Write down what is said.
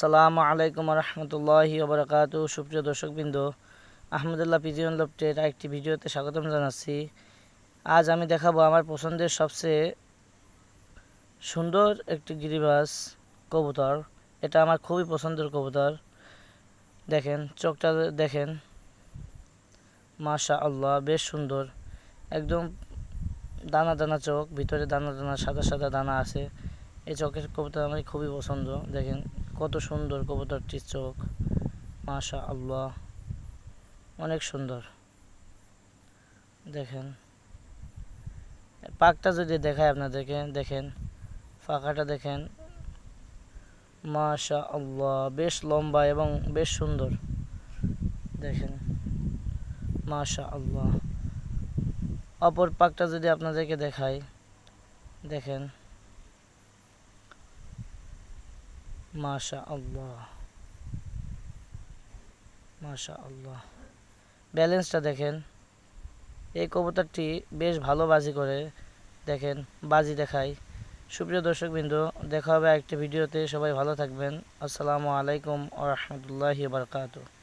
আসসালামু আলাইকুম রহমতুল্লাহি ওবরাকাতু। সুপ্রিয় দর্শকবৃন্দ, আহমদুল্লাহ পিজিয়ন লফটের একটি ভিডিওতে স্বাগতম জানাচ্ছি। আজ আমি দেখাবো আমার পছন্দের সবচেয়ে সুন্দর একটি গিরিবাজ কবুতর। এটা আমার খুবই পছন্দের কবুতর। দেখেন চোখটা, দেখেন মাশা আল্লাহ, বেশ সুন্দর। একদম দানা দানা চোখ, ভিতরে দানা দানা সাদা সাদা দানা আছে। এই চোখের কবুতর আমার খুবই পছন্দ। দেখেন কত সুন্দর কবুতরটির চোখ, মাশা আল্লাহ, অনেক সুন্দর। দেখেন পাখটা যদি দেখায় আপনাদেরকে, দেখেন পাখাটা দেখেন, মাশা আল্লাহ, বেশ লম্বা এবং বেশ সুন্দর। দেখেন মাশা আল্লাহ। অপর পাখটা যদি আপনাদেরকে দেখায়, দেখেন মাশা আল্লাহ, মাশা আল্লাহ, ব্যালেন্সটা দেখেন। এই কবুতরটি বেশ ভালো বাজি করে, দেখেন বাজি দেখায়। সুপ্রিয় দর্শকবৃন্দ, দেখা হবে একটি ভিডিওতে। সবাই ভালো থাকবেন। আসসালামু আলাইকুম ওয়া রাহমাতুল্লাহি ওয়া বারাকাতুহু।